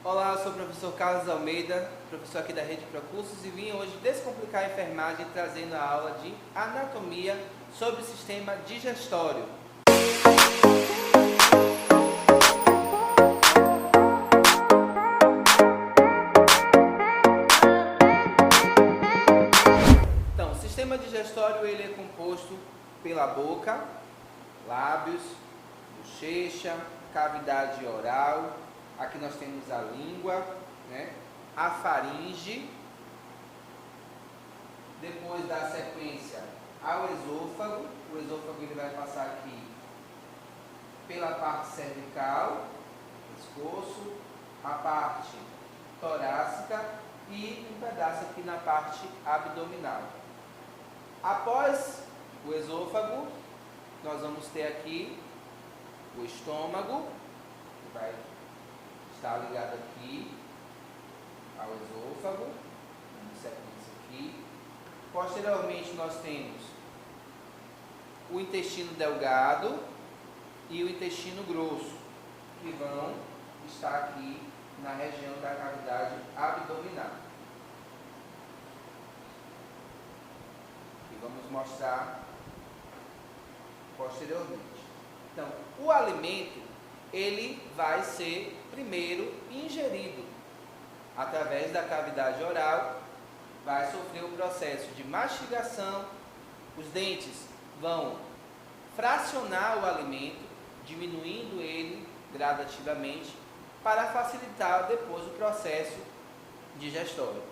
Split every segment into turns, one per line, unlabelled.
Olá, eu sou o professor Carlos Almeida, professor aqui da Rede Procursos, e vim hoje descomplicar a enfermagem trazendo a aula de anatomia sobre o sistema digestório. Então, o sistema digestório ele é composto pela boca, lábios, bochecha, cavidade oral. Aqui nós temos a língua, né? A faringe, depois da sequência ao esôfago. O esôfago ele vai passar aqui pela parte cervical, pescoço, a parte torácica e um pedaço aqui na parte abdominal. Após o esôfago, nós vamos ter aqui o estômago, que vai está ligado aqui ao esôfago, em sequência aqui. Posteriormente nós temos o intestino delgado e o intestino grosso, que vão estar aqui na região da cavidade abdominal. E vamos mostrar posteriormente. Então, o alimento ele vai ser primeiro ingerido através da cavidade oral, vai sofrer o processo de mastigação, os dentes vão fracionar o alimento, diminuindo ele gradativamente para facilitar depois o processo digestório,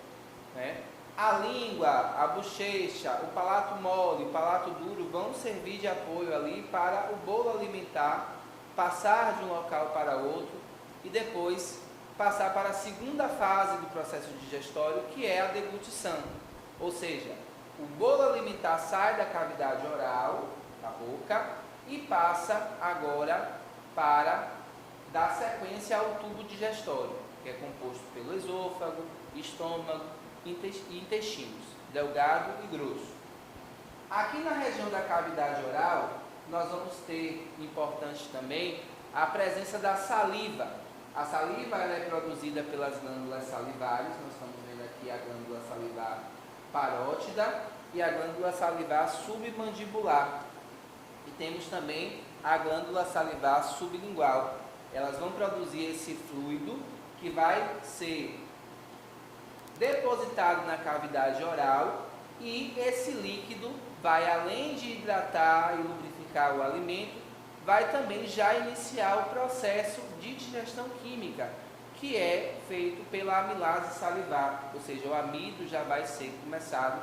né? A língua, a bochecha, o palato mole, o palato duro vão servir de apoio ali para o bolo alimentar passar de um local para outro e depois passar para a segunda fase do processo digestório, que é a deglutição. Ou seja, o bolo alimentar sai da cavidade oral, da boca, e passa agora para dar sequência ao tubo digestório, que é composto pelo esôfago, estômago e intestinos, delgado e grosso. Aqui na região da cavidade oral, nós vamos ter, importante também, a presença da saliva. A saliva ela é produzida pelas glândulas salivares, nós estamos vendo aqui a glândula salivar parótida e a glândula salivar submandibular. E temos também a glândula salivar sublingual. Elas vão produzir esse fluido que vai ser depositado na cavidade oral e esse líquido vai, além de hidratar e lubrificar o alimento, vai também já iniciar o processo de digestão química, que é feito pela amilase salivar, ou seja, o amido já vai ser começado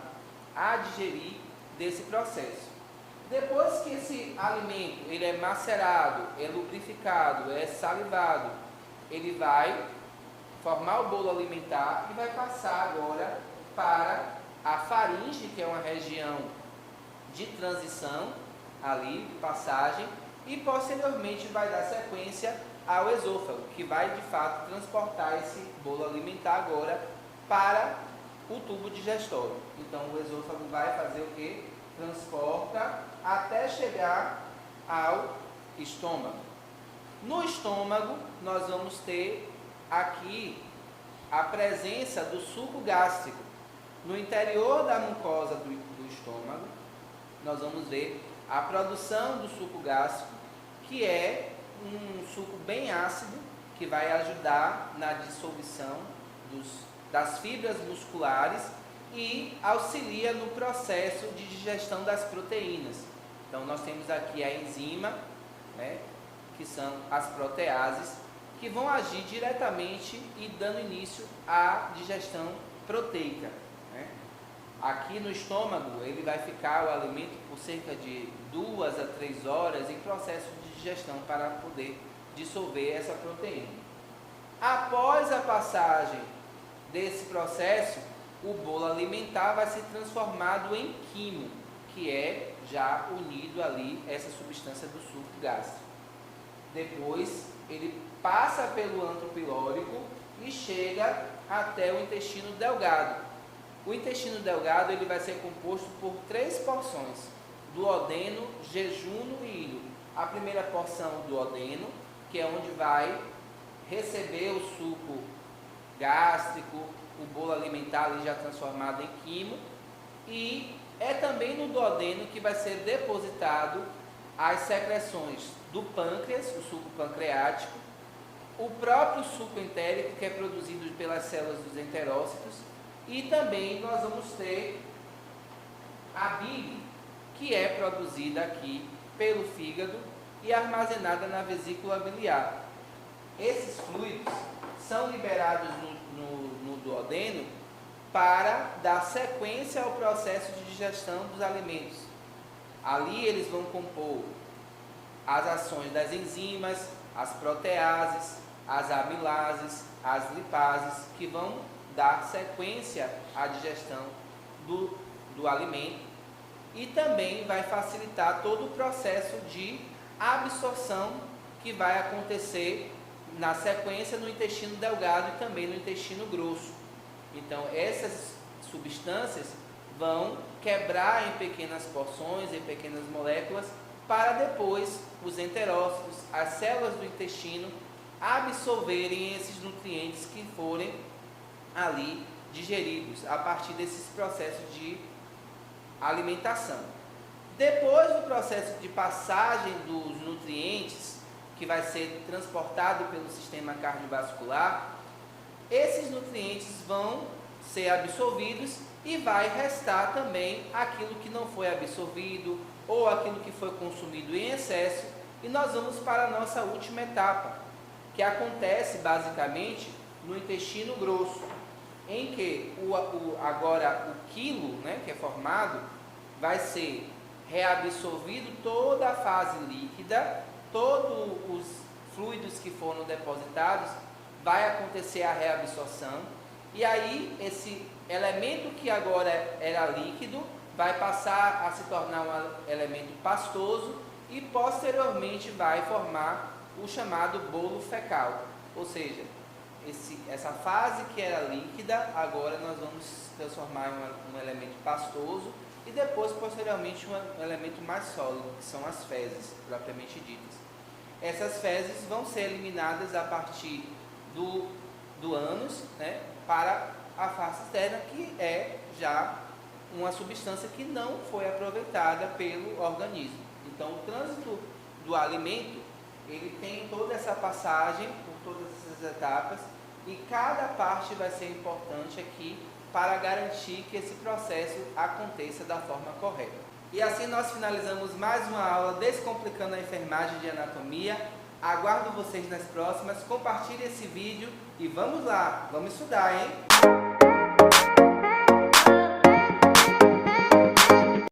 a digerir desse processo. Depois que esse alimento ele é macerado, é lubrificado, é salivado, ele vai formar o bolo alimentar e vai passar agora para a faringe, que é uma região de transição ali, de passagem, e posteriormente vai dar sequência ao esôfago, que vai de fato transportar esse bolo alimentar agora para o tubo digestório. Então o esôfago vai fazer o que? Transporta até chegar ao estômago. No estômago nós vamos ter aqui a presença do suco gástrico. No interior da mucosa do estômago, nós vamos ver a produção do suco gástrico, que é um suco bem ácido, que vai ajudar na dissolução das fibras musculares e auxilia no processo de digestão das proteínas. Então, nós temos aqui a enzima, né, que são as proteases, que vão agir diretamente e dando início à digestão proteica. Aqui no estômago, ele vai ficar o alimento por cerca de 2 a 3 horas em processo de digestão para poder dissolver essa proteína. Após a passagem desse processo, o bolo alimentar vai ser transformado em quimo, que é já unido ali essa substância do suco gástrico. Depois, ele passa pelo antro pilórico e chega até o intestino delgado. O intestino delgado ele vai ser composto por 3 porções: duodeno, jejuno e íleo. A primeira porção, duodeno, que é onde vai receber o suco gástrico, o bolo alimentar ali já transformado em quimo. E é também no duodeno que vai ser depositado as secreções do pâncreas, o suco pancreático, o próprio suco entérico, que é produzido pelas células dos enterócitos, e também nós vamos ter a bile, que é produzida aqui pelo fígado e armazenada na vesícula biliar. Esses fluidos são liberados no duodeno para dar sequência ao processo de digestão dos alimentos. Ali eles vão compor as ações das enzimas, as proteases, as amilases, as lipases, que vão dar sequência à digestão do alimento, e também vai facilitar todo o processo de absorção que vai acontecer na sequência no intestino delgado e também no intestino grosso. Então essas substâncias vão quebrar em pequenas porções, em pequenas moléculas, para depois os enterócitos, as células do intestino, absorverem esses nutrientes que forem ali digeridos a partir desses processos de alimentação. Depois do processo de passagem dos nutrientes, que vai ser transportado pelo sistema cardiovascular, esses nutrientes vão ser absorvidos e vai restar também aquilo que não foi absorvido ou aquilo que foi consumido em excesso, e nós vamos para a nossa última etapa, que acontece basicamente no intestino grosso, em que agora o quilo, né, que é formado, vai ser reabsorvido toda a fase líquida, todos os fluidos que foram depositados, vai acontecer a reabsorção, e aí esse elemento que agora era líquido vai passar a se tornar um elemento pastoso e posteriormente vai formar o chamado bolo fecal, ou seja, essa fase que era líquida, agora nós vamos transformar em um elemento pastoso e depois, posteriormente, um elemento mais sólido, que são as fezes, propriamente ditas. Essas fezes vão ser eliminadas a partir do ânus, né, para a face externa, que é já uma substância que não foi aproveitada pelo organismo. Então, o trânsito do alimento, ele tem toda essa passagem por todas essas etapas, e cada parte vai ser importante aqui para garantir que esse processo aconteça da forma correta. E assim nós finalizamos mais uma aula Descomplicando a Enfermagem de Anatomia. Aguardo vocês nas próximas. Compartilhe esse vídeo e vamos lá, vamos estudar, hein?